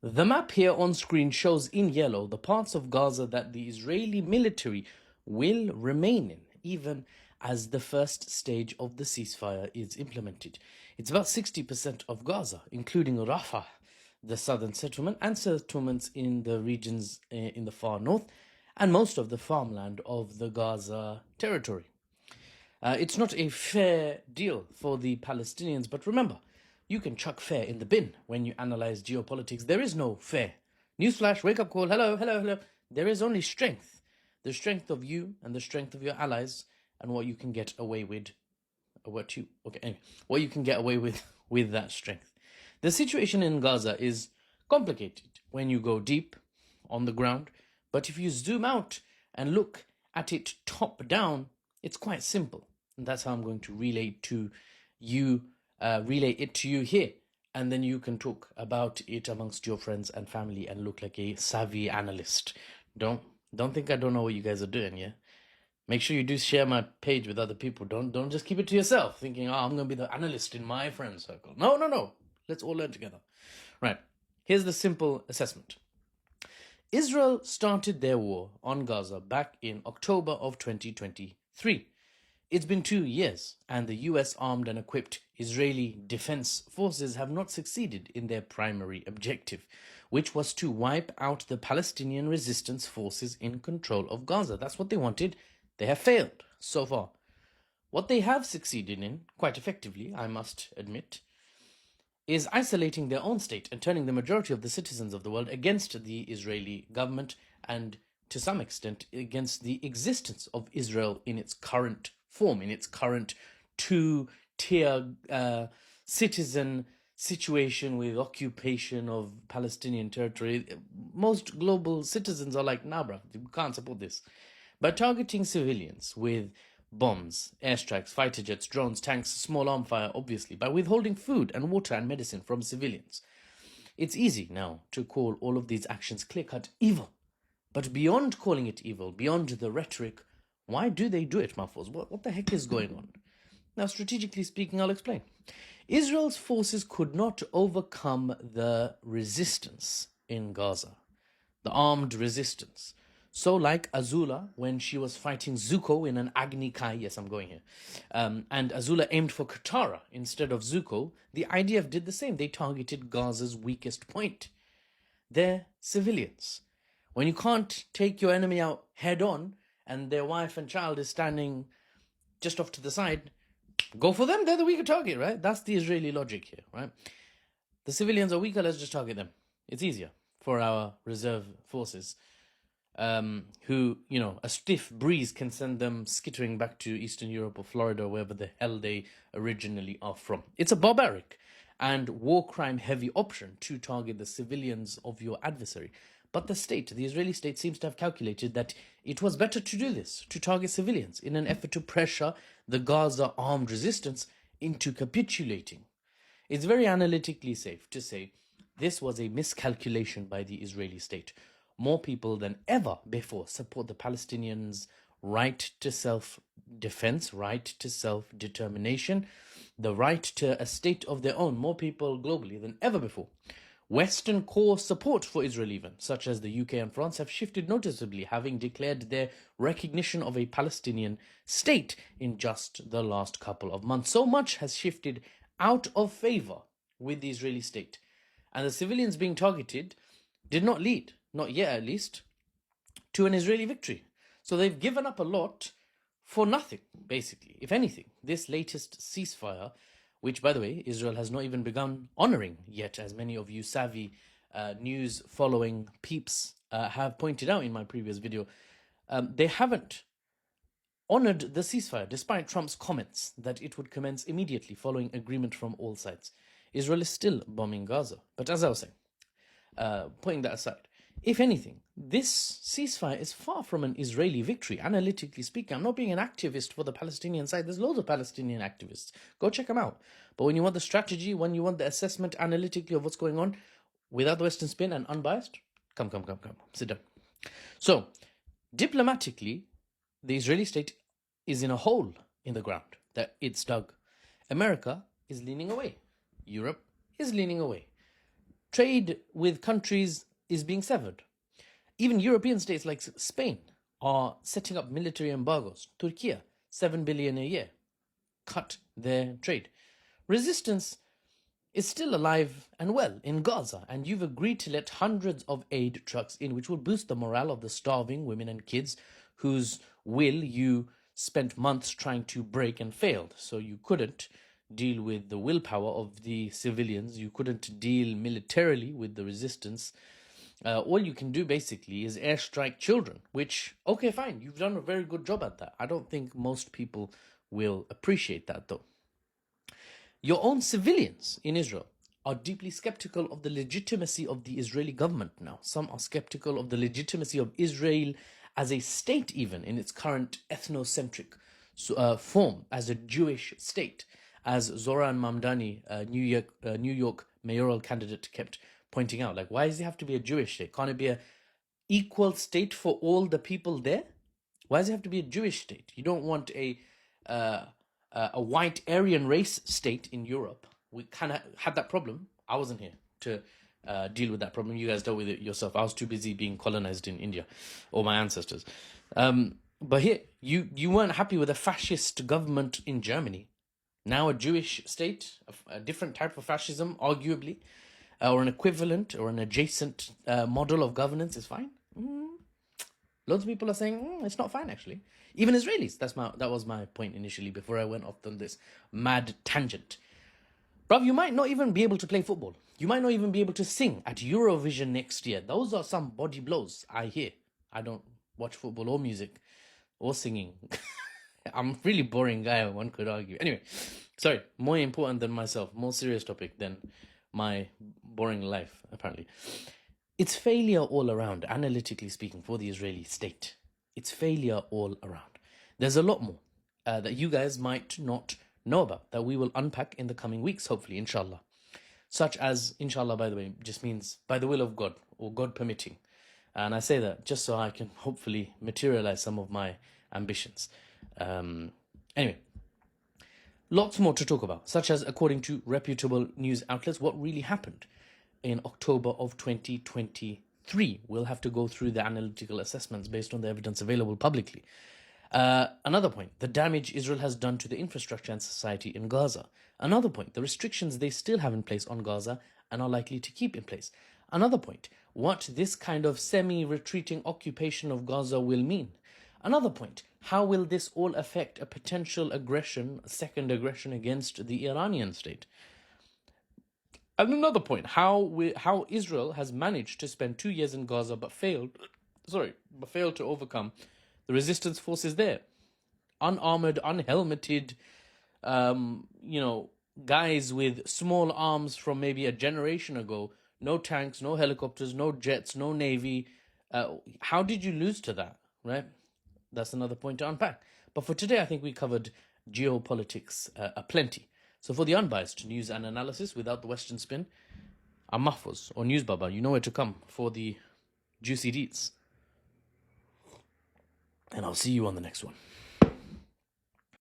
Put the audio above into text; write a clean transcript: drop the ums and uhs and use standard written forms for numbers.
The map here on screen shows in yellow the parts of Gaza that the Israeli military will remain in, even as the first stage of the ceasefire is implemented. It's about 60% of Gaza, including Rafah, the southern settlement, and settlements in the regions in the far north, and most of the farmland of the Gaza territory. It's not a fair deal for the Palestinians, but remember, you can chuck fair in the bin when you analyze geopolitics. There is no fair. Newsflash, wake up call, hello, hello, hello. There is only strength. The strength of you and the strength of your allies and what you can get away with. What you can get away with that strength. The situation in Gaza is complicated when you go deep on the ground, but if you zoom out and look at it top down, it's quite simple. And that's how I'm going to relay it to you here, and then you can talk about it amongst your friends and family and look like a savvy analyst. Don't think I don't know what you guys are doing, yeah? Make sure you do share my page with other people. Don't just keep it to yourself, thinking, I'm going to be the analyst in my friend circle. No. Let's all learn together. Right. Here's the simple assessment. Israel started their war on Gaza back in October of 2023. It's been 2 years, and the US armed and equipped Israeli defense forces have not succeeded in their primary objective, which was to wipe out the Palestinian resistance forces in control of Gaza. That's what they wanted. They have failed so far. What they have succeeded in, quite effectively, I must admit, is isolating their own state and turning the majority of the citizens of the world against the Israeli government and, to some extent, against the existence of Israel in its current form, in its current two-tier citizen situation with occupation of Palestinian territory. Most global citizens are like, nah, bro, we can't support this. By targeting civilians with bombs, airstrikes, fighter jets, drones, tanks, small arm fire, obviously, by withholding food and water and medicine from civilians. It's easy now to call all of these actions clear-cut evil. But beyond calling it evil, beyond the rhetoric, why do they do it, Mahfouz? What the heck is going on? Now, strategically speaking, I'll explain. Israel's forces could not overcome the resistance in Gaza, the armed resistance. So like Azula, when she was fighting Zuko in an Agni Kai, yes, I'm going here, and Azula aimed for Katara instead of Zuko, the IDF did the same. They targeted Gaza's weakest point. They're civilians. When you can't take your enemy out head on and their wife and child is standing just off to the side, go for them. They're the weaker target, right? That's the Israeli logic here, right? The civilians are weaker, let's just target them. It's easier for our reserve forces. Who, a stiff breeze can send them skittering back to Eastern Europe or Florida or wherever the hell they originally are from. It's a barbaric and war crime heavy option to target the civilians of your adversary. But the Israeli state, seems to have calculated that it was better to do this, to target civilians, in an effort to pressure the Gaza armed resistance into capitulating. It's very analytically safe to say this was a miscalculation by the Israeli state. More people than ever before support the Palestinians' right to self-defense, right to self-determination, the right to a state of their own. More people globally than ever before. Western core support for Israel even, such as the UK and France, have shifted noticeably, having declared their recognition of a Palestinian state in just the last couple of months. So much has shifted out of favor with the Israeli state. And the civilians being targeted did not lead, not yet at least, to an Israeli victory. So they've given up a lot for nothing, basically. If anything, this latest ceasefire, which, by the way, Israel has not even begun honoring yet, as many of you savvy news-following peeps have pointed out in my previous video, they haven't honored the ceasefire, despite Trump's comments that it would commence immediately following agreement from all sides. Israel is still bombing Gaza. But as I was saying, putting that aside, if anything, this ceasefire is far from an Israeli victory, analytically speaking. I'm not being an activist for the Palestinian side. There's loads of Palestinian activists. Go check them out. But when you want the strategy, when you want the assessment analytically of what's going on, without the Western spin and unbiased, come. Sit down. So, diplomatically, the Israeli state is in a hole in the ground that it's dug. America is leaning away. Europe is leaning away. Trade with countries is being severed. Even European states like Spain are setting up military embargoes. Turkey, 7 billion a year, cut their trade. Resistance is still alive and well in Gaza, and you've agreed to let hundreds of aid trucks in, which will boost the morale of the starving women and kids whose will you spent months trying to break and failed. So you couldn't deal with the willpower of the civilians, you couldn't deal militarily with the resistance. All you can do basically is airstrike children, which, okay, fine, you've done a very good job at that. I don't think most people will appreciate that though. Your own civilians in Israel are deeply skeptical of the legitimacy of the Israeli government now. Some are skeptical of the legitimacy of Israel as a state, even in its current ethnocentric form, as a Jewish state, as Zoran Mamdani, New York mayoral candidate, kept pointing out. Like, why does it have to be a Jewish state? Can't it be an equal state for all the people there? Why does it have to be a Jewish state? You don't want a white Aryan race state in Europe. We kind of had that problem. I wasn't here to deal with that problem. You guys dealt with it yourself. I was too busy being colonized in India, or my ancestors. But here, you weren't happy with a fascist government in Germany. Now a Jewish state, a different type of fascism, arguably, or an equivalent or an adjacent model of governance is fine. Loads of people are saying it's not fine, actually. Even Israelis. That was my point initially before I went off on this mad tangent. Bruv, you might not even be able to play football. You might not even be able to sing at Eurovision next year. Those are some body blows, I hear. I don't watch football or music or singing. I'm a really boring guy, one could argue. Anyway, sorry, more important than myself. More serious topic than my boring life, apparently. It's failure all around, analytically speaking, for the Israeli state. It's failure all around. There's a lot more that you guys might not know about that we will unpack in the coming weeks, hopefully, inshallah. Such as, inshallah, by the way, just means by the will of God, or God permitting. And I say that just so I can hopefully materialize some of my ambitions. Anyway, lots more to talk about, such as, according to reputable news outlets, what really happened in October of 2023. We'll have to go through the analytical assessments based on the evidence available publicly. Another point, the damage Israel has done to the infrastructure and society in Gaza. Another point, the restrictions they still have in place on Gaza and are likely to keep in place. Another point, what this kind of semi-retreating occupation of Gaza will mean. Another point, how will this all affect a potential aggression, a second aggression against the Iranian state? And another point, how Israel has managed to spend 2 years in Gaza but failed to overcome the resistance forces there. Unarmored, unhelmeted, guys with small arms from maybe a generation ago. No tanks, no helicopters, no jets, no navy. How did you lose to that, right? That's another point to unpack. But for today, I think we covered geopolitics aplenty. So for the unbiased news and analysis without the Western spin, I'm Mahfouz, or NewsBaba. You know where to come for the juicy deets. And I'll see you on the next one.